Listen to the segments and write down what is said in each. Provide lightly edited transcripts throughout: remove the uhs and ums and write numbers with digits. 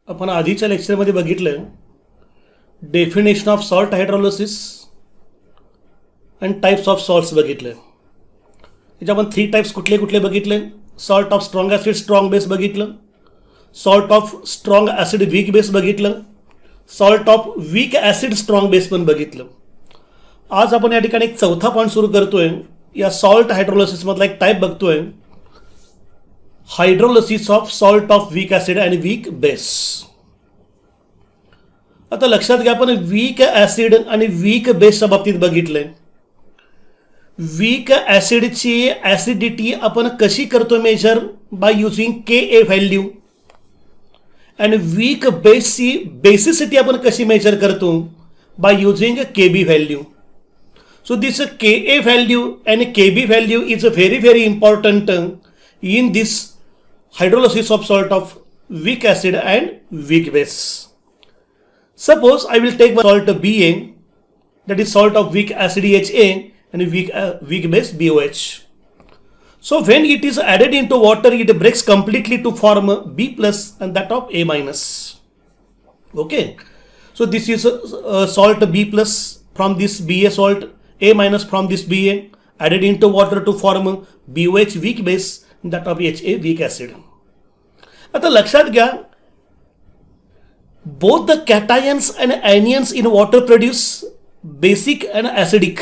आपण आधीच्या लेक्चरमध्ये बघितलं definition of salt hydrolysis and types of salts बघितले. याचे आपण 3 टाइप्स कुठले कुठले बघितले. Salt of strong acid strong base बघितलं, salt of strong acid weak base बघितलं, salt of weak acid strong base पण बघितलं. आज आपण या ठिकाणी एक चौथा पॉईंट सुरू करतोय. या सॉल्ट हायड्रोलिसिसमधला एक टाईप बघतोय, hydrolysis of salt of weak acid and weak base. आता लक्षात घ्या, आपण वीक ॲसिड आणि वीक बेसच्या बाबतीत बघितलंय. वीक ॲसिडची ॲसिडिटी आपण कशी करतो measure, by using Ka value. आणि वीक बेसची बेसिसिटी आपण कशी मेजर करतो, by using Kb value. So this Ka value and Kb value is very important in this hydrolysis of salt of weak acid and weak base. Suppose I will take salt Ba, that is salt of weak acid Ha and weak base BOH. So when it is added into water, it breaks completely to form B plus and that of A minus. Okay, so this is salt B plus from this Ba salt, A minus from this Ba, added into water to form BOH weak base, that of Ha weak acid. आता लक्षात घ्या, both the cations and anions in water produce basic and acidic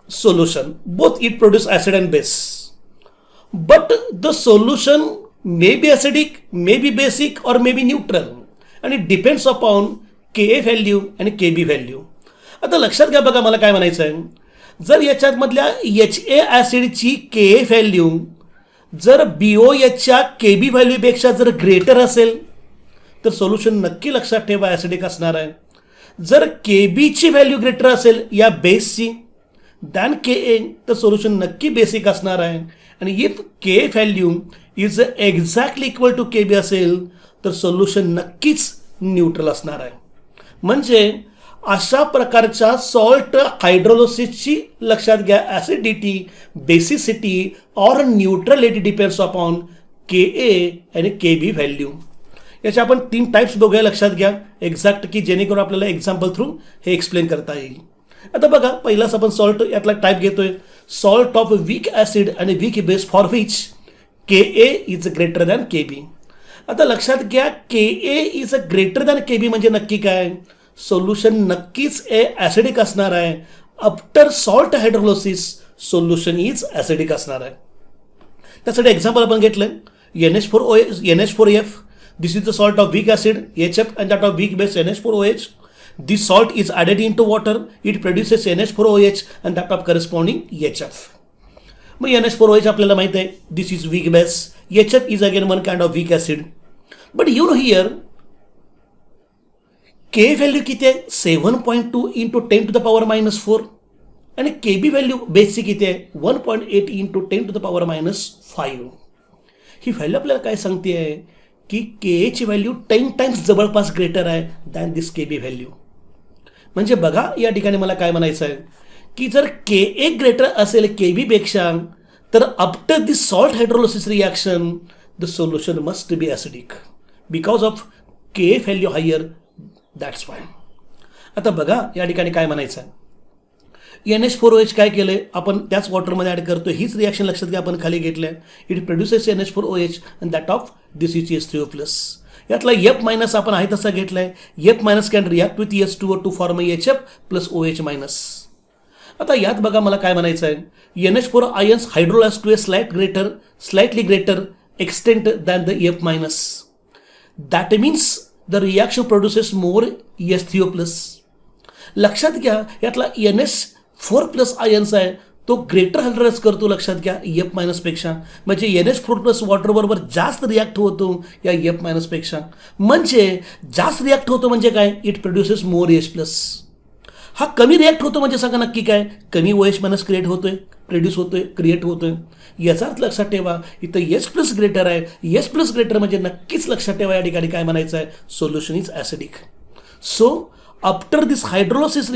solution. Both it produce acid and base. But the solution may be acidic, may be basic or may be neutral, and it depends upon Ka value and Kb value. आता लक्षात घ्या, बघा मला काय म्हणायचं आहे, जर याच्यामधल्या Ha ॲसिडची Ka value जर BOHच्या Kb व्हॅल्यूपेक्षा जर ग्रेटर असेल तर सोल्युशन नक्की लक्षात ठेवा ॲसिडिक असणार आहे. जर Kbची व्हॅल्यू ग्रेटर असेल या बेसची दॅन Ka, तर सोल्युशन नक्की बेसिक असणार आहे. आणि if Ka value is exactly equal to Kb असेल तर सोल्युशन नक्कीच न्यूट्रल असणार आहे. म्हणजे अशा प्रकारच्या सॉल्ट हायड्रोलिसिसची लक्षात घ्या acidity, basicity or neutrality depends upon Ka आणि Kb व्हॅल्यू. याचे आपण 3 टाईप्स बघूया, लक्षात घ्या एक्झॅक्ट, की जेणेकरून आपल्याला एक्झाम्पल थ्रू हे एक्सप्लेन करता येईल. आता बघा, पहिलाच आपण सॉल्ट यातला टाईप घेतोय, सॉल्ट ऑफ वीक ॲसिड आणि weak base for which Ka is greater than Kb. आता लक्षात घ्या, Ka is greater than Kb म्हणजे नक्की काय, सोल्युशन नक्कीच ॲसिडिक असणार आहे. After salt hydrolysis solution is acidic असणार आहे. त्यासाठी एक्झाम्पल आपण घेतलं NH4F. This is the salt of weak acid HF and that of weak base NH4OH. This salt is added in to water, it produces NH4OH and that of corresponding HF. मग NH4OH आपल्याला माहिती आहे, this is weak base. HF is again one kind of weak acid. But you know here K value किती आहे, 7.2 into 10 to the power -4. आणि Kb value बेसची किती आहे, 1.8 इंटू 10 टू द पॉवर -5. ही व्हॅल्यू आपल्याला काय सांगते आहे की Ka ची व्हॅल्यू 10 टाइम्स जवळपास ग्रेटर आहे दॅन दिस Kb व्हॅल्यू. म्हणजे बघा, या ठिकाणी मला काय म्हणायचं आहे की जर Ka ग्रेटर असेल Kb पेक्षा, तर after this salt hydrolysis reaction the solution must be acidic because of Ka value higher. That's why. आता बघा, या ठिकाणी काय म्हणायचं आहे, NH4OH काय केलं आपण त्याच वॉटरमध्ये ॲड करतो. हीच रिॲक्शन लक्षात घ्या आपण खाली घेतलं आहे. It produces NH4OH and that of this is CH3O+. यातला F मायनस आपण आहे तसा घेतला आहे. F minus can react with H2O to form HF plus OH minus. आता यात बघा मला काय म्हणायचं आहे, NH4 ions hydrolyse to a slightly greater extent than the F minus. That means the reaction produces more H3O+. लक्षात घ्या, यातला NH4+ आयन्स आहे तो ग्रेटर हायड्रोलाइज करतो, लक्षात घ्या, F- पेक्षा. म्हणजे NH4+ वॉटरबरोबर जास्त रिॲक्ट होतो या F- पेक्षा. म्हणजे जास्त रिॲक्ट होतो म्हणजे काय, इट प्रोड्युसेस मोर H+. हा कमी रिॲक्ट होतो म्हणजे सांगा नक्की काय, कमी OH- क्रिएट होतोय. याचा अर्थ लक्षात ठेवा, इथं H+ ग्रेटर आहे. H+ ग्रेटर म्हणजे नक्कीच लक्षात ठेवा या ठिकाणी काय म्हणायचं आहे, solution is acidic. So after this hydrolysis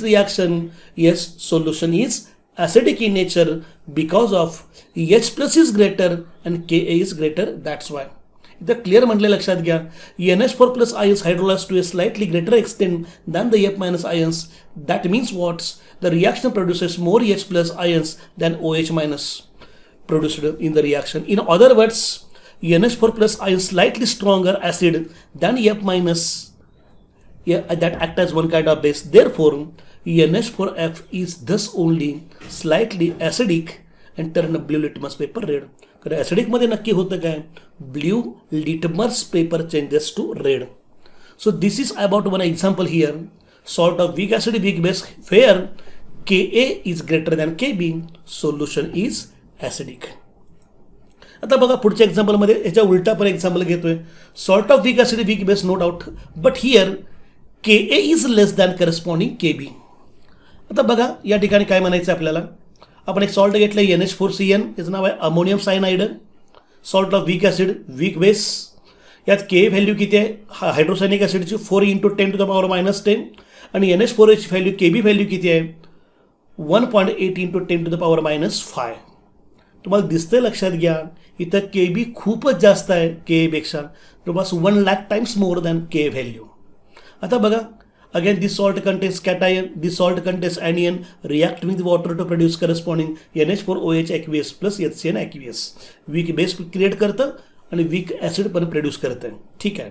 reaction yes, solution is acidic in nature because of H+ is greater and Ka is greater. That's why. इथं क्लिअर म्हटलं लक्षात घ्या, NH4 plus ions hydrolyzed to a slightly greater extent than the F minus ions. That means what? The reaction produces more H plus ions than OH minus produced in the reaction. In other words, NH4 plus ions slightly stronger acid than F minus, that act as one kind of base. Therefore, NH4F is thus only slightly acidic and turn blue litmus paper red. कारण ॲसिडिकमध्ये नक्की होतं काय, blue litmus paper changes to red. So this is about one example here. Salt of weak acid weak base for Ka is greater than Kb, solution is acidic. आता बघा पुढच्या एक्झाम्पलमध्ये याच्या उलटा पण एक्झाम्पल घेतोय. Salt of weak acid weak base no doubt, but here Ka is less than corresponding Kb. आता बघा या ठिकाणी काय म्हणायचं आपल्याला, आपण एक सॉल्ट घेतलं NH4Cn, याचं नाव आहे ammonium cyanide. Salt of weak acid weak base, यात Ka व्हॅल्यू किती आहे हायड्रोसायनिक ॲसिडची 4 × 10⁻⁻10 आणि NH4ची व्हॅल्यू Kb व्हॅल्यू किती आहे 1.8 × 10⁻⁵. तुम्हाला दिसतंय लक्षात घ्या, इथं Kb खूपच जास्त आहे Ka पेक्षा, जवळपास 1,00,000 times more than Ka value. आता बघा, again this salt contains cation, this salt contains anion, react with water to produce corresponding NH4OH aqueous plus HCN aqueous. Weak base create करतं आणि वीक ॲसिड पण produce करतं. ठीक आहे.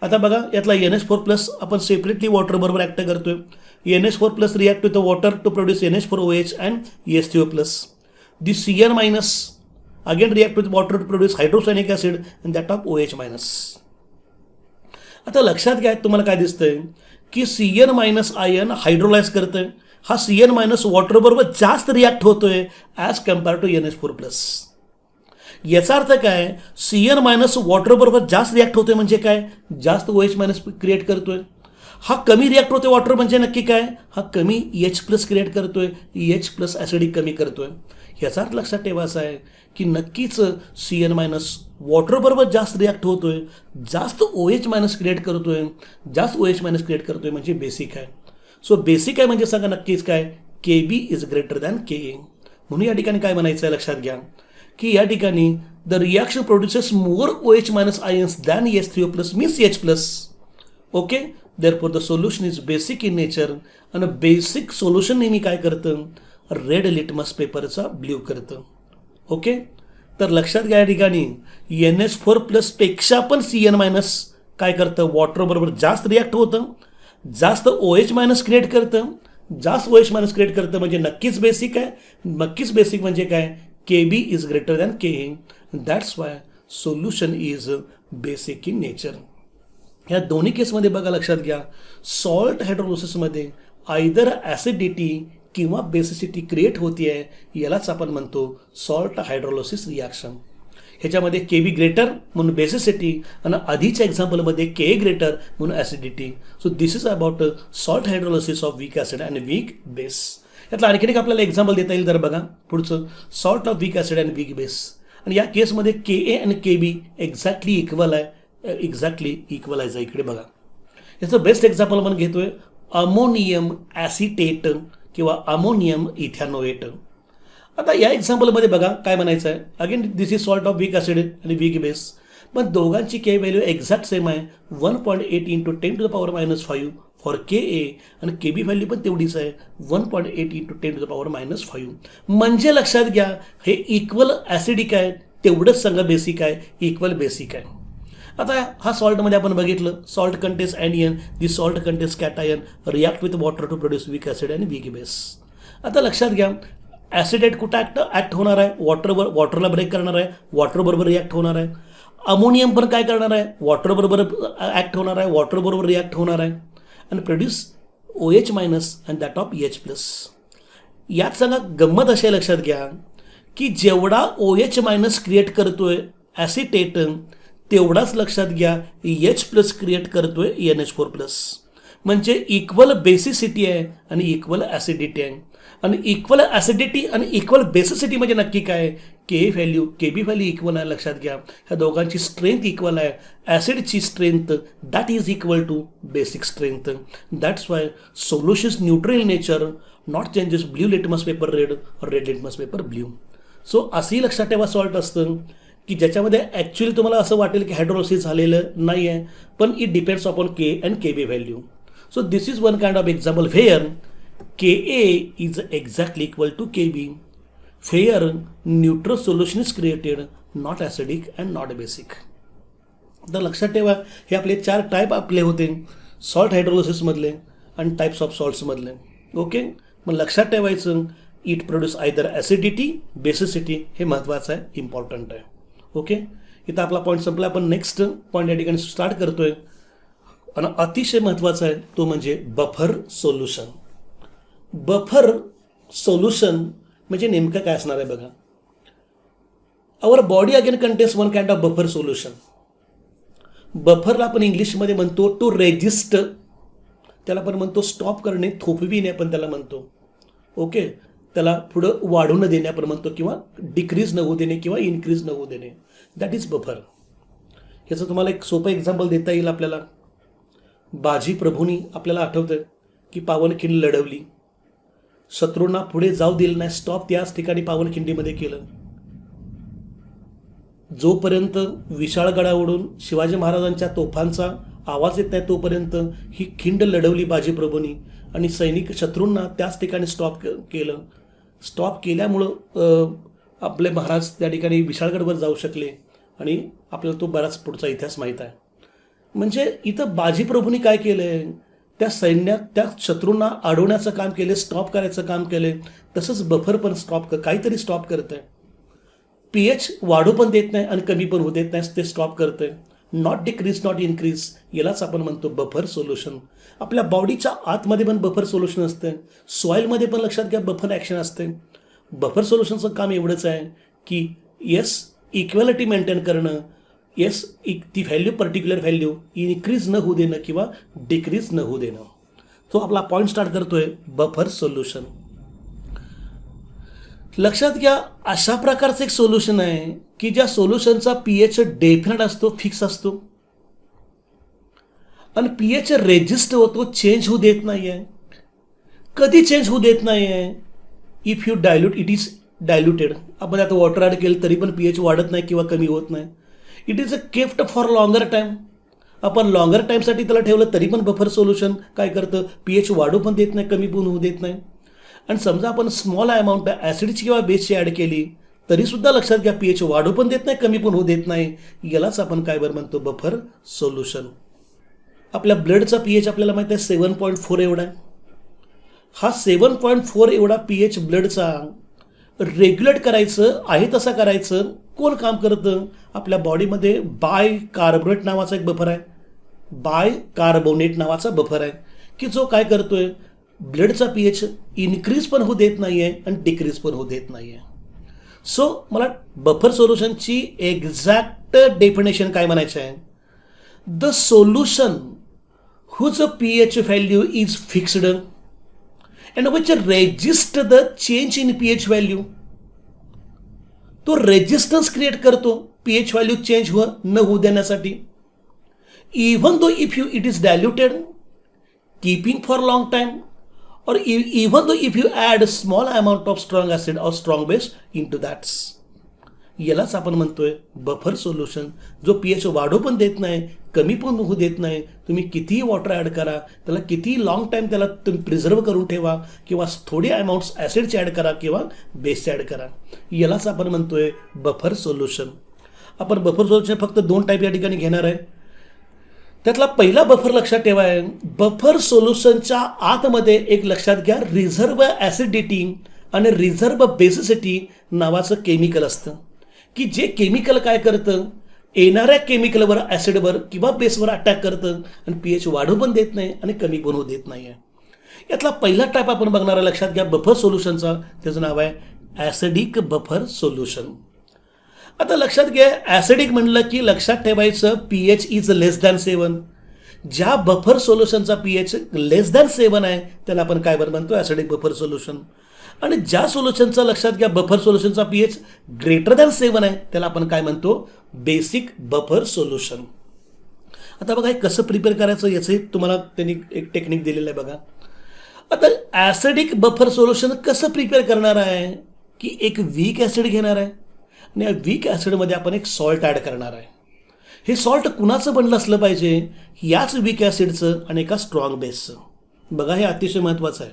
आता बघा यातला NH4 प्लस आपण सेपरेटली वॉटर बरोबर ॲक्ट करतोय. NH4 plus react with the water to produce NH4OH and SCO plus. This Cn minus again react with water to produce hydrocyanic acid and that of OH minus. आता लक्षात घ्या, तुम्हाला काय दिसतंय की Cn minus ion hydrolyse करतंय. हा Cn minus water बरोबर जास्त रिॲक्ट होतोय as compare to NH4 plus. याचा अर्थ काय, Cn मायनस वॉटर बरोबर जास्त रिॲक्ट होतोय म्हणजे काय, जास्त OH मायनस क्रिएट करतोय. हा कमी रिॲक्ट होतोय वॉटर म्हणजे नक्की काय, हा कमी H प्लस क्रिएट करतोय, H प्लस ॲसिडिक कमी करतोय. याचा अर्थ लक्षात ठेवायचा आहे की नक्कीच Cn मायनस वॉटर बरोबर जास्त रिॲक्ट होतोय, जास्त OH मायनस क्रिएट करतोय, जास्त OH मायनस क्रिएट करतोय म्हणजे बेसिक आहे. सो बेसिक आहे म्हणजे सांगा नक्कीच काय, Kb is greater than Ka. म्हणून या ठिकाणी काय म्हणायचं आहे लक्षात घ्या की या ठिकाणी the reaction produces more OH minus ions than H3O plus means H plus. Okay, therefore the solution is basic in nature. आणि बेसिक सोल्युशन नेहमी काय करतं, रेड लिटमस पेपरचा ब्ल्यू करतं. ओके, तर लक्षात घ्या या ठिकाणी NH4 प्लसपेक्षा पण Cn मायनस काय करतं, वॉटर बरोबर जास्त रिॲक्ट होतं, जास्त OH मायनस क्रिएट करतं, जास्त OH मायनस क्रिएट करतं म्हणजे नक्कीच बेसिक आहे. नक्कीच बेसिक म्हणजे काय, Kb is greater than Ka. That's why solution is basic in nature. ह्या दोन्ही केसमध्ये बघा लक्षात घ्या, सॉल्ट हायड्रोलिसिसमध्ये आयदर ॲसिडिटी किंवा बेसिसिटी क्रिएट होती आहे, यालाच आपण म्हणतो सॉल्ट हायड्रोलिसिस रिॲक्शन. ह्याच्यामध्ये Kb ग्रेटर म्हणून बेसिसिटी आणि आधीच्या एक्झाम्पलमध्ये Ka ग्रेटर म्हणून acidity. So this is about salt hydrolysis of weak acid and weak base. यातलं आणखी एक आपल्याला एक्झाम्पल देता येईल. तर बघा पुढचं, salt of weak acid and weak base. आणि या केसमध्ये Ka आणि Kb एक्झॅक्टली इक्वल आहे, एक्झॅक्टली इक्वलाइज आहे. इकडे बघा, याचं बेस्ट एक्झाम्पल आपण घेतोय अमोनियम ॲसिटेट किंवा अमोनियम इथॅनोएट. आता या एक्झाम्पलमध्ये बघा काय म्हणायचं आहे, again this is salt of weak acid आणि वीक बेस, पण दोघांची K व्हॅल्यू एक्झॅक्ट सेम आहे 1.8 × 10⁻⁵ फॉर Ka आणि Kb व्हॅल्यू पण तेवढीच आहे 1.8 × 10⁻⁵. म्हणजे लक्षात घ्या हे इक्वल ॲसिडिक आहे, तेवढंच सांगा बेसिक आहे, इक्वल बेसिक आहे. आता हा सॉल्टमध्ये आपण बघितलं, salt contains anion, this salt contains cation, react with water to produce weak acid आणि वीक बेस. आता लक्षात घ्या ॲसिडेट कुठं ॲक्ट होणार आहे, वॉटरला ब्रेक करणार आहे, वॉटर बरोबर रिॲक्ट होणार आहे. अमोनियम पण काय करणार आहे, वॉटर बरोबर ॲक्ट होणार आहे, वॉटर बरोबर रिॲक्ट होणार आहे आणि produce OH minus and that of H plus. यात सांगा गंमत अशी आहे लक्षात घ्या की जेवढा OH मायनस क्रिएट करतोय ॲसिटेट, तेवढाच लक्षात घ्या H प्लस क्रिएट करतोय NH4 प्लस. म्हणजे इक्वल बेसिसिटी आहे आणि इक्वल ॲसिडिटी आहे. आणि इक्वल ॲसिडिटी आणि इक्वल बेसिसिटी म्हणजे नक्की काय, Kb व्हॅल्यू इक्वल आहे. लक्षात घ्या ह्या दोघांची स्ट्रेंथ इक्वल आहे. ॲसिडची strength that is equal to basic strength. That's why solution is neutral in nature, not changes blue litmus paper red or red litmus paper blue. So असंही लक्षात ठेवा सॉल्ट असतं की ज्याच्यामध्ये ॲक्च्युली तुम्हाला असं वाटेल की हायड्रोलिसिस झालेलं नाही आहे, पण it depends upon K and K B value. So this is one kind of example where K A is exactly equal to K B, where neutral solution is created, not acidic and not basic. तर लक्षात ठेवा, हे आपले 4 type आपले होते, salt हायड्रोलिसिसमधले आणि types of सॉल्ट्समधले. Okay, मग लक्षात ठेवायचं it produce either acidity, basicity, हे महत्त्वाचं आहे, इम्पॉर्टंट आहे. ओके, इथं आपला पॉईंट संपला. आपण नेक्स्ट पॉईंट या ठिकाणी स्टार्ट करतोय आणि अतिशय महत्त्वाचा आहे तो म्हणजे बफर सोल्युशन. बफर सोल्युशन म्हणजे नेमकं काय असणार आहे बघा. Our body again contains one kind of buffer solution. बफरला आपण इंग्लिशमध्ये म्हणतो टू रेजिस्ट, त्याला आपण म्हणतो स्टॉप करणे, थोपविणे आपण त्याला म्हणतो. ओके, त्याला पुढं वाढू न देणे आपण म्हणतो, किंवा डिक्रीज न होऊ देणे किंवा इन्क्रीज न होऊ देणे, दॅट इज बफर. ह्याचं तुम्हाला एक सोपं एक्झाम्पल देता येईल आपल्याला. बाजी प्रभूंनी आपल्याला आठवतं की पावनखिंड लढवली, शत्रूंना पुढे जाऊ दिलं नाही, स्टॉप त्याच ठिकाणी पावनखिंडीमध्ये केलं. जोपर्यंत विशाळगडावरून शिवाजी महाराजांच्या तोफांचा आवाज येत नाही तोपर्यंत ही खिंड लढवली बाजी प्रभूंनी, आणि सैनिक शत्रूंना त्याच ठिकाणी स्टॉप केलं. स्टॉप केल्यामुळं आपले महाराज त्या ठिकाणी विशाळगडवर जाऊ शकले, आणि आपल्याला तो बराच पुढचा इतिहास माहीत आहे. म्हणजे इथं बाजी प्रभूंनी काय केलं आहे, त्या सैन्यात त्या शत्रूंना अडवण्याचं काम केलं, स्टॉप करायचं काम केलं. तसंच बफर पण काहीतरी स्टॉप करतं आहे. pH वाढू पण देत नाही आणि कमी पण होऊ देत नाही, ते स्टॉप करतं आहे. नॉट डिक्रीज नॉट इन्क्रीज, यालाच आपण म्हणतो बफर सोल्युशन. आपल्या बॉडीच्या आतमध्ये पण बफर सोल्युशन असते, सॉईलमध्ये पण लक्षात घ्या बफर ॲक्शन असते. बफर सोल्युशनचं काम एवढंच आहे की येस इक्वॅलिटी मेंटेन करणं, येस ती व्हॅल्यू पर्टिक्युलर व्हॅल्यू इन्क्रीज न होऊ देणं किंवा डिक्रीज न होऊ देणं. तो आपला पॉईंट स्टार्ट करतोय बफर सोल्युशन. लक्षात घ्या, अशा प्रकारचं एक सोल्युशन आहे की ज्या सोल्युशनचा pH डेफिनेट असतो, फिक्स असतो, आणि pH रेजिस्ट होतो, चेंज होऊ देत नाही आहे. कधी चेंज होऊ देत नाही आहे, if you dilute it is diluted. आपण आता वॉटर ॲड केलं तरी पण pH वाढत नाही किंवा कमी होत नाही. It is a kept for longer time. आपण लॉंगर टाईमसाठी त्याला ठेवलं तरी पण बफर सोल्युशन काय करतं, pH वाढू पण देत नाही, कमी पण होऊ देत नाही. आणि समजा आपण स्मॉल अमाऊंट ॲसिडची किंवा बेसची ॲड केली तरीसुद्धा लक्षात घ्या pH वाढू पण देत नाही, कमी पण होऊ देत नाही. यालाच आपण काय बरं म्हणतो, बफर सोल्युशन. आपल्या ब्लडचा pH आपल्याला माहिती आहे 7.4 एवढा आहे. हा 7.4 एवढा pH ब्लडचा रेग्युलेट करायचं आहे, तसं करायचं कोण काम करतं, आपल्या बॉडीमध्ये बाय कार्बोनेट नावाचा एक बफर आहे, बाय कार्बोनेट नावाचा बफर आहे की जो काय करतोय, ब्लडचा pH इन्क्रीज पण होऊ देत नाही आहे आणि डिक्रीज पण होऊ देत नाही आहे. सो मला बफर सोल्युशनची एक्झॅक्ट डेफिनेशन काय म्हणायचं आहे, the solution whose pH value is fixed and which resist the change in pH value. तो रेजिस्टन्स क्रिएट करतो pH व्हॅल्यू चेंज न होऊ देण्यासाठी. Even though if you it is diluted, keeping for long time, or even though if you add a small amount of strong acid or strong base into that. यालाच आपण म्हणतोय buffer solution, जो pH वाढू पण देत नाही, कमी पण होऊ देत नाही. तुम्ही कितीही वॉटर ॲड करा, त्याला कितीही लॉंग टाईम त्याला तुम्ही प्रिझर्व करून ठेवा, किंवा थोडी अमाऊंट्स ॲसिडची ॲड करा किंवा बेसची ॲड करा, यालाच आपण म्हणतोय बफर सोल्युशन. आपण बफर सोल्युशन फक्त 2 टाईप या ठिकाणी घेणार आहे. त्यातला पहिला बफर लक्षात ठेवा आहे, बफर सोल्युशनच्या आतमध्ये एक लक्षात घ्या रिझर्व ॲसिडिटी आणि रिझर्व बेसिसिटी नावाचं केमिकल असतं, की जे केमिकल काय करतं, येणाऱ्या केमिकलवर ॲसिडवर किंवा बेसवर अटॅक करतं आणि pH वाढू पण देत नाही आणि कमी पण होऊ देत नाही आहे. यातला पहिला टाईप आपण बघणार आहे लक्षात घ्या बफर सोल्युशनचा, त्याचं नाव आहे ॲसिडिक बफर सोल्युशन. आता लक्षात घ्या, ॲसिडिक म्हणलं की लक्षात ठेवायचं pH इज लेस दॅन 7. ज्या बफर सोल्युशनचा pH लेस दॅन 7 आहे त्याला आपण काय बरं म्हणतो, ॲसिडिक बफर सोल्युशन. आणि ज्या सोल्युशनचा लक्षात घ्या बफर सोल्युशनचा pH ग्रेटर दॅन 7 आहे त्याला आपण काय म्हणतो, बेसिक बफर सोल्युशन. आता बघा हे कसं प्रिपेअर करायचं याचं तुम्हाला त्यांनी एक टेक्निक दिलेलं आहे बघा. आता ॲसिडिक बफर सोल्युशन कसं प्रिपेअर करणार आहे की एक वीक ॲसिड घेणार आहे आणि या वीक ॲसिडमध्ये आपण एक सॉल्ट ॲड करणार आहे. हे सॉल्ट कुणाचं बनलं असलं पाहिजे, याच वीक ॲसिडचं आणि एका स्ट्रॉंग बेसचं. बघा हे अतिशय महत्त्वाचं आहे.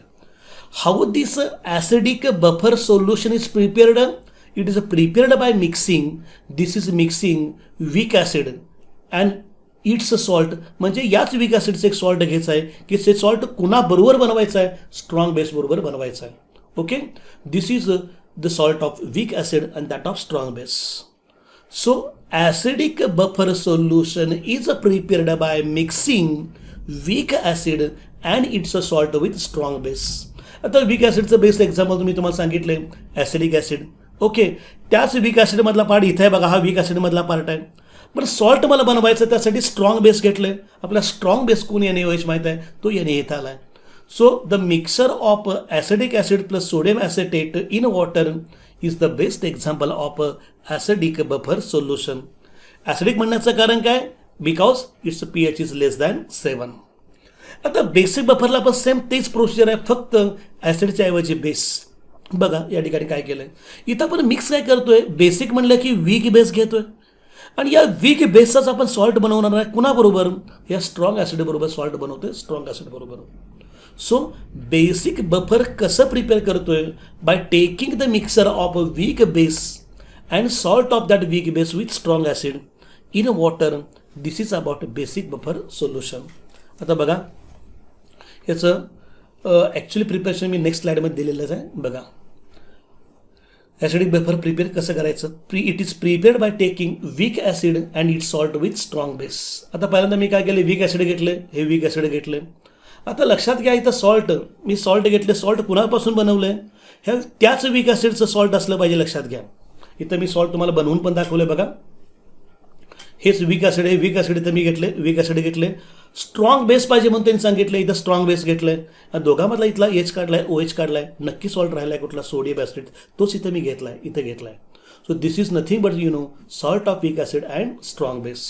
How this acidic buffer solution is prepared? It is prepared by mixing. This is mixing weak acid and its salt. म्हणजे याच वीक ॲसिडचं एक सॉल्ट घ्यायचं आहे की ते सॉल्ट कुणाबरोबर बनवायचं आहे, स्ट्रॉंग बेसबरोबर बनवायचं आहे. Okay, this is the salt of weak acid and that of strong base. So acidic buffer solution is prepared by mixing weak acid and its a salt with strong base. आता weak ॲसिडचं best example मी तुम्हाला सांगितलं आहे acidic acid. Okay, त्याच weak ॲसिडमधला part इथे आहे बघा, हा वीक ॲसिडमधला पार्ट आहे. पण सॉल्ट मला बनवायचं, त्यासाठी स्ट्रॉंग बेस घेतलं आहे. आपला स्ट्रॉंग बेस कोण NaOH माहीत आहे, तो Na इथं आला आहे. So the mixer of acidic acid plus sodium acetate in water is the best example of acidic buffer solution. Acidic म्हणण्याचं कारण काय? Because it's pH is less than 7. आता बेसिक बफरला पण सेम तेच प्रोसिजर आहे, फक्त ॲसिडच्या ऐवजी बेस. बघा या ठिकाणी काय केलं आहे, इथं आपण मिक्स काय करतोय, बेसिक म्हणलं की वीक बेस घेतोय आणि या वीक बेसचाच आपण सॉल्ट बनवणार आहे. कुणाबरोबर? या स्ट्रॉंग ॲसिडबरोबर सॉल्ट बनवतोय, स्ट्रॉंग ॲसिडबरोबर. सो बेसिक बफर कसं प्रिपेअर करतोय? By taking the mixer of weak base and salt of that weak base with strong acid in water. This is about basic buffer solution. आता बघा याचं actually preparation मी next स्लाईडमध्ये दिलेलंच आहे. बघा acidic buffer prepare कसं करायचं. It is prepared by taking weak acid and it salt with strong base. आता पहिल्यांदा मी काय केलं, वीक ॲसिड घेतले, हे वीक ॲसिड घेतले. आता लक्षात घ्या इथं सॉल्ट, मी सॉल्ट घेतले, सॉल्ट कुणापासून बनवलं आहे, ह्या त्याच वीक ॲसिडचं सॉल्ट असलं पाहिजे, लक्षात घ्या. इथं मी सॉल्ट तुम्हाला बनवून पण दाखवलं आहे बघा. हेच वीक ॲसिड आहे, वीक ॲसिड इथं मी घेतले, वीक ॲसिड घेतले. स्ट्रॉंग बेस पाहिजे म्हणून त्यांनी सांगितलं, इथं स्ट्रॉंग बेस घेतलं आहे. दोघांमधला इथला H काढला आहे, OH काढला आहे. नक्की सॉल्ट राहिला आहे कुठला, सोडियम ॲसिड, तोच इथं मी घेतला आहे, इथं घेतला आहे. So this is nothing but salt of weak acid and strong base.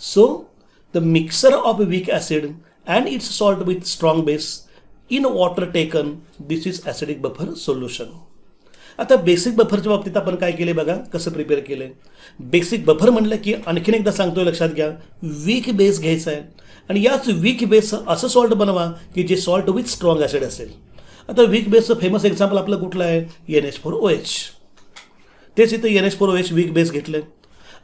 So the mixer of weak acid and its salt with strong base in water taken, this is acidic buffer solution. आता basic बफरच्या बाबतीत आपण काय केले बघा, कसं prepare केलं. Basic buffer म्हणलं की आणखीन एकदा सांगतोय, लक्षात घ्या, वीक बेस घ्यायचा आहे आणि याच वीक बेस असं सॉल्ट बनवा की जे सॉल्ट विथ स्ट्रॉंग ॲसिड असेल. आता वीक बेसचं फेमस एक्झाम्पल आपलं कुठलं आहे, NH4OH. तेच इथं NH4OH वीक बेस घेतलं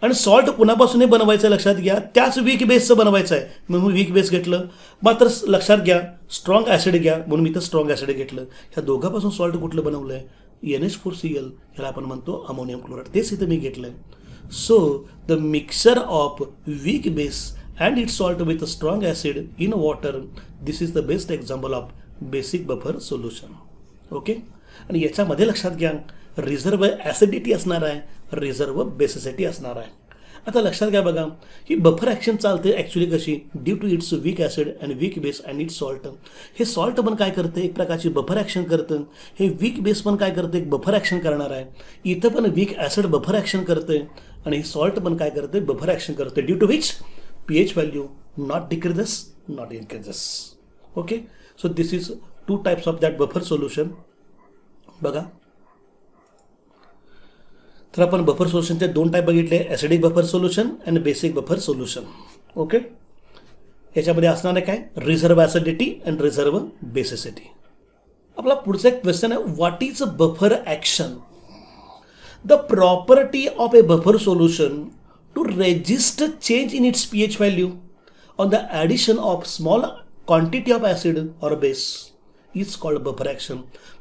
आणि सॉल्ट कुणापासूनही बनवायचं, लक्षात घ्या, त्याच वीक बेसचं बनवायचं आहे म्हणून वीक बेस घेतलं. मात्र लक्षात घ्या स्ट्रॉंग ॲसिड घ्या म्हणून मी इथं स्ट्रॉंग ॲसिड घेतलं. ह्या दोघांपासून सॉल्ट कुठलं बनवलं आहे, NH4Cl, ह्याला आपण म्हणतो अमोनियम क्लोराईड, तेच इथं मी घेतलं आहे. So the mixer of weak base and it salt with strong acid in water, this is the best example of basic buffer solution. Okay, आणि याच्यामध्ये लक्षात घ्या रिझर्व ॲसिडिटी असणार आहे, रिझर्व बेसिसिटी असणार आहे. आता लक्षात घ्या बघा, ही बफर ॲक्शन चालते ॲक्च्युली कशी, due to its weak acid and weak base and its salt. हे सॉल्ट पण काय करते, एक प्रकारची बफर ॲक्शन करतं. हे वीक बेस पण काय करते, एक बफर ॲक्शन करणार आहे. इथं पण वीक ॲसिड बफर ॲक्शन करते आणि हे सॉल्ट पण काय करते, बफर ॲक्शन करते. Due to which pH value not decreases not increases. Okay, so this is 2 types of that buffer solution. बघा तर आपण बफर सोल्युशनचे 2 टाईप बघितले, acidic buffer solution and basic buffer solution. Okay, याच्यामध्ये असणार आहे काय, reserve acidity and reserve basicity. आपला पुढचा एक क्वेश्चन आहे, what is buffer action? The property of a buffer solution to resist change in its pH value on the addition of small quantity of acid or base is called buffer action.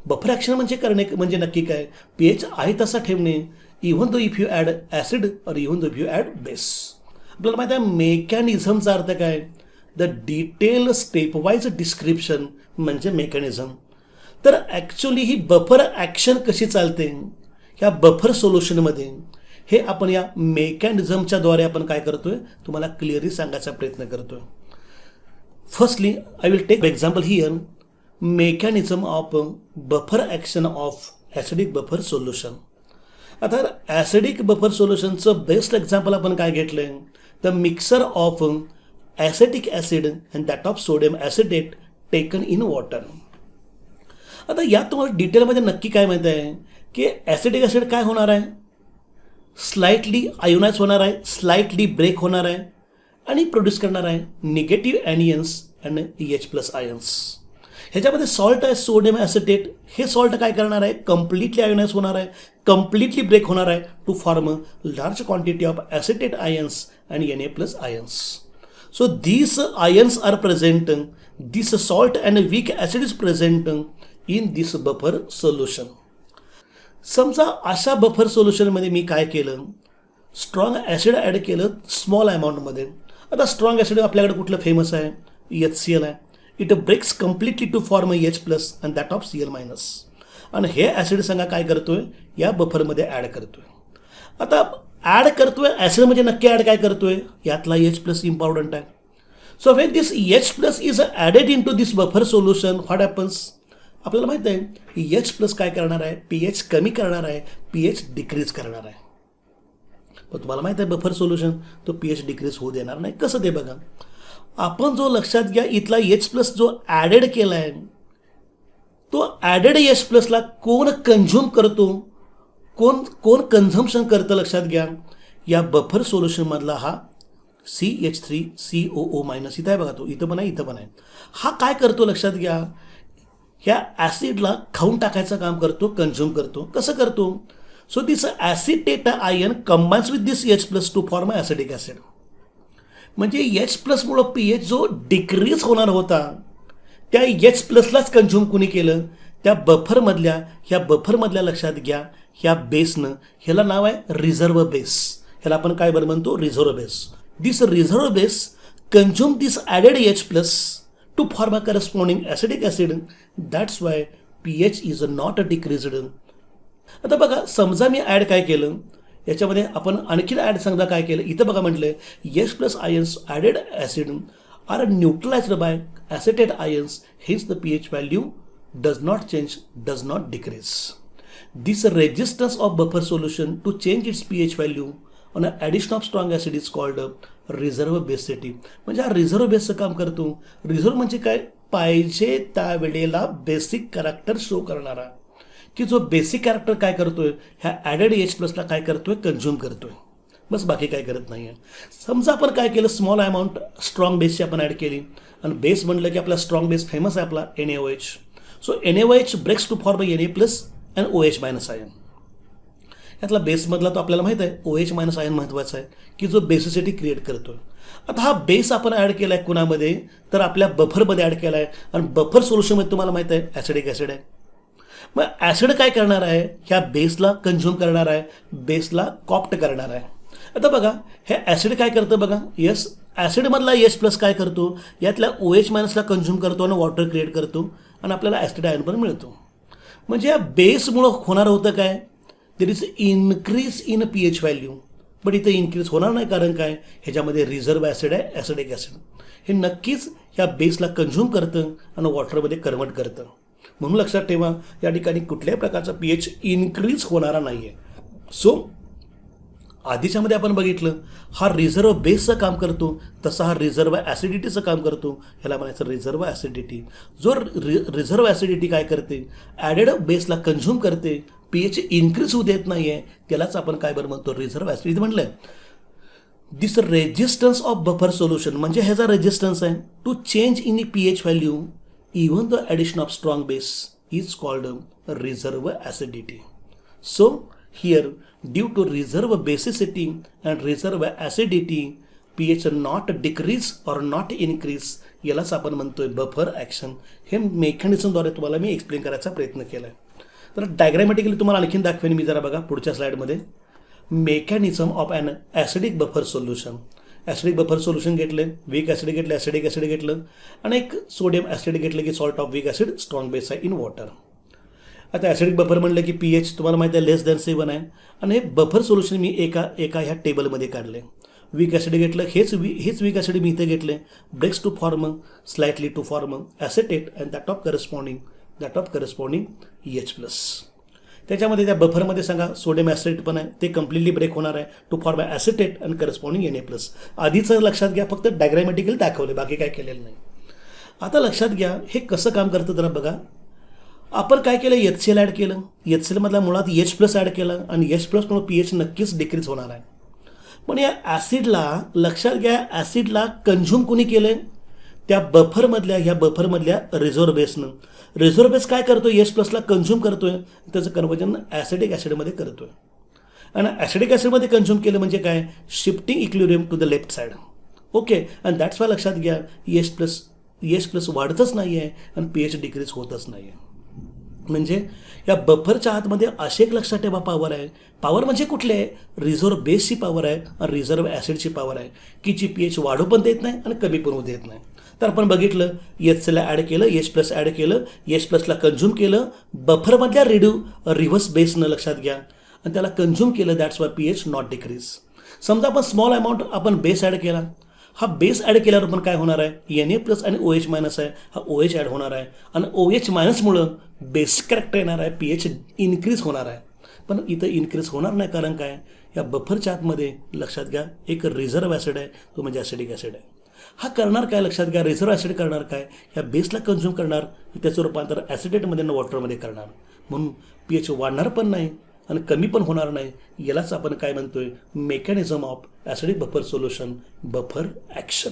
Buffer action म्हणजे करणे म्हणजे नक्की काय, pH आहे तसा ठेवणे, even though if you add acid or even though if you add base. आपल्याला माहिती आहे मेकॅनिझमचा अर्थ काय, द डिटेल स्टेपवाईज डिस्क्रिप्शन म्हणजे मेकॅनिझम. तर ॲक्च्युली ही बफर ॲक्शन कशी चालते ह्या बफर सोल्युशनमध्ये, हे आपण या मेकॅनिझमच्या द्वारे आपण काय करतोय तुम्हाला क्लिअरली सांगायचा प्रयत्न करतोय. Firstly I will take example here, mechanism of buffer action of acidic buffer solution. आता ॲसिडिक बफर सोल्युशनचं बेस्ट एक्झाम्पल आपण काय घेतलं आहे, the mixer of acetic acid and that of sodium acetate taken in water. आता यात तुम्हाला डिटेलमध्ये नक्की काय माहिती आहे की ॲसिटिक ॲसिड काय होणार आहे, स्लाइटली आयोनाइज होणार आहे, स्लाइटली ब्रेक होणार आहे आणि प्रोड्यूस करणार आहे निगेटिव्ह ॲनियन्स अँड H+ आयन्स. ह्याच्यामध्ये सॉल्ट आहे सोडियम ॲसिटेट. हे सॉल्ट काय करणार आहे, कम्प्लिटली आयोनाइज होणार आहे, कम्प्लिटली ब्रेक होणार आहे to form large quantity of acetate ions and Na+ ions. So these ions are present, this salt and weak acid is present in this buffer solution. समजा अशा buffer सोल्युशनमध्ये मी काय केलं, strong acid add केलं small अमाऊंटमध्ये. आता strong acid आपल्याकडे कुठलं famous आहे, HCl आहे. It breaks completely to form H+ and that of Cl-. आणि हे ॲसिड सांगा काय करतोय, या बफरमध्ये ॲड करतोय. आता ॲड करतोय ॲसिड म्हणजे नक्की ॲड काय करतोय, यातला H+ इम्पॉर्टंट आहे. So when this H+ is added in to this buffer solution, what happens, आपल्याला माहीत आहे H+ काय करणार आहे, pH कमी करणार आहे, pH डिक्रीज करणार आहे. पण तुम्हाला माहीत आहे बफर सोल्युशन तो pH डिक्रीज होऊ देणार नाही. कसं ते बघा, आपण जो लक्षात घ्या इथला H+ जो ॲडेड केला आहे, तो ॲडेड H+ ला कोण कंझ्युम करतो, कोण कन्झम्पशन करतं लक्षात घ्या, या बफर सोल्युशनमधला हा CH3COO- इथं आहे बघा, तो इथं पण आहे, इथं पण आहे. हा काय करतो लक्षात घ्या, ह्या ॲसिडला खाऊन टाकायचं काम करतो, कंझ्युम करतो. कसं करतो, so this acetate ion combines with this H+ to form acidic acid. म्हणजे H+ मुळे pH जो डिक्रीज होणार होता त्या H+ लाच कंझ्युम कुणी केलं, त्या बफरमधल्या लक्षात घ्या, ह्या बेसनं, ह्याला नाव आहे रिझर्व बेस. ह्याला आपण काय बरं म्हणतो, reserve base. This reserve base consume this added H+ to form a corresponding acidic acid. That's why pH is not decreased. आता बघा, समजा मी ॲड काय केलं, याच्यामध्ये आपण आणखी ॲड समजा काय केलं, इथं बघा म्हटलं H+ ions added acid are neutralised by acetate ions, हेच the pH value does not change, does not decrease. This resistance of buffer solution to change its pH value on an addition of strong acid is called reserve basicity. म्हणजे हा reserve बेसचं काम करतो. Reserve म्हणजे काय, पाहिजे त्यावेळेला basic character show करणारा, की जो बेसिक कॅरेक्टर काय करतोय, ह्या ॲडेड H+ ला काय करतोय, कंझ्युम करतोय, बस बाकी काय करत नाही आहे. समजा आपण काय केलं, स्मॉल अमाऊंट स्ट्रॉंग बेसची आपण ॲड केली, आणि बेस म्हणलं की आपला स्ट्रॉंग बेस फेमस आहे आपला NaOH. So NaOH breaks to form Na+ and OH- ion. यातला बेसमधला तो आपल्याला माहीत आहे OH- आयन महत्त्वाचा आहे, की जो बेसिसिटी क्रिएट करतो. आता हा बेस आपण ॲड केला आहे कुणामध्ये, तर आपल्या बफरमध्ये ॲड केला आहे, आणि बफर सोल्युशनमध्ये तुम्हाला माहीत आहे ॲसिडिक ॲसिड आहे. मग ॲसिड काय करणार आहे, ह्या बेसला कंझ्युम करणार आहे, बेसला कॉप्ट करणार आहे. आता बघा, हे ॲसिड काय करतं बघा, ॲसिडमधला H+ काय करतो, यातल्या OH- ला कंझ्युम करतो आणि वॉटर क्रिएट करतो, आणि आपल्याला ॲसिड आयन पण मिळतो. म्हणजे या बेसमुळं होणार होतं काय, there is increase in pH value. But इथं इन्क्रीज होणार नाही, कारण काय, ह्याच्यामध्ये रिझर्व ॲसिड आहे, ॲसिडिक ॲसिड. हे नक्कीच ह्या बेसला कंझ्युम करतं आणि वॉटरमध्ये कन्वर्ट करतं. म्हणून लक्षात ठेवा, या ठिकाणी कुठल्याही प्रकारचा pH इन्क्रीज होणारा नाही आहे. सो आधीच्यामध्ये आपण बघितलं, हा रिझर्व बेसचं काम करतो, तसा हा रिझर्व ॲसिडिटीचं काम करतो. ह्याला म्हणायचं रिझर्व ॲसिडिटी. जो रिझर्व ॲसिडिटी काय करते, ॲडेड बेसला कंझ्युम करते, pH इन्क्रीज होऊ देत नाही आहे, त्यालाच आपण काय बरं म्हणतो, रिझर्व ॲसिडिटी म्हणलं. This resistance of buffer solution, म्हणजे ह्याचा रेजिस्टन्स आहे to change in pH value even the addition of strong base is called reserve acidity. So here, due to reserve basicity and reserve acidity, pH not decrease or not increase, यालाच आपण म्हणतोय buffer action. हे मेकॅनिझमद्वारे तुम्हाला मी explain करायचा प्रयत्न केला आहे. तर डायग्रॅमॅटिकली तुम्हाला आणखीन दाखवेन मी, जरा बघा पुढच्या स्लाईडमध्ये. Mechanism of an acidic buffer solution. Acidic buffer solution घेतले, वीक ॲसिड घेतलं, ॲसिडिक ॲसिड घेतलं, आणि एक सोडियम ॲसिड घेतलं, की salt of weak acid, strong base आहे इन वॉटर. आता ॲसिडिक बफर म्हणलं की pH तुम्हाला माहिती आहे <7 आहे, आणि हे बफर सोल्युशन मी एका ह्या टेबलमध्ये काढले. वीक ॲसिड घेतलं, हेच वीक ॲसिड मी इथे घेतले, breaks to form slightly to form acetate and that of corresponding H+. त्याच्यामध्ये त्या बफरमध्ये सांगा सोडियम ॲसिड पण आहे, ते कम्प्लिटली ब्रेक होणार आहे to form acetate and corresponding Na+. आधीचं लक्षात घ्या, फक्त डायग्रॅमॅटिकली दाखवले, बाकी काय केलेलं नाही. आता लक्षात घ्या हे कसं काम करतं जरा बघा. आपण काय केलं, एच सी एल ॲड केलं, एच सी एलमधल्या मुळात एच प्लस ॲड केलं आणि एच प्लसमुळे पी एच नक्कीच डिक्रीज होणार आहे. पण या ॲसिडला लक्षात घ्या, ॲसिडला कंझ्युम कोणी केलं आहे, त्या बफरमधल्या रिझर्व्ह बेसनं. रिझर्व्ह बेस काय करतो, एच प्लसला कंझ्युम करतो आहे, त्याचं कन्वर्जन ॲसिडिक ॲसिडमध्ये करतो आहे. आणि ॲसिडिक ॲसिडमध्ये कंझ्युम केलं म्हणजे काय, shifting equilibrium to the left side. Okay, आणि दॅट्स वाय लक्षात घ्या, एच प्लस वाढतच नाही आहे आणि पी एच डिक्रीज होतच नाही आहे. म्हणजे या बफरच्या आतमध्ये असे एक लक्षात ठेवा पॉवर आहे. पॉवर म्हणजे कुठले आहे, रिझर्व्ह बेसची पॉवर आहे आणि रिझर्व्ह ॲसिडची पॉवर आहे की जी पी एच वाढू पण देत नाही आणि कमी पण होऊ देत नाही. तर आपण बघितलं, एच सीला ॲड केलं, एच प्लस ॲड केलं, एच प्लसला कंझ्युम केलं बफरमधल्या रिव्हर्स बेसनं लक्षात घ्या आणि त्याला कंझ्युम केलं, that's Y P H not decrease. समजा आपण स्मॉल अमाऊंट आपण बेस ॲड केला, हा बेस ॲड केल्यावर पण काय होणार आहे, एन ए प्लस आणि ओ एच मायनस आहे, हा ओ एच ॲड होणार आहे आणि ओ एच मायनसमुळं बेसिक कॅरेक्टर येणार आहे, पी एच इन्क्रीज होणार आहे. पण इथं इन्क्रीज होणार नाही, कारण काय, या बफरच्या आतमध्ये लक्षात घ्या एक रिझर्व्ह ॲसिड आहे, तो म्हणजे ॲसिडिक ॲसिड आहे. हा करणार काय, लक्षात घ्या, रिझर्व्ह ॲसिड करणार काय, ह्या बेसला कंझ्युम करणार, त्याचं रूपांतर ॲसिडेटमध्ये आणि वॉटरमध्ये करणार. म्हणून पी एच वाढणार पण नाही आणि कमी पण होणार नाही. यालाच आपण काय म्हणतोय, mechanism of acidic buffer solution, buffer action.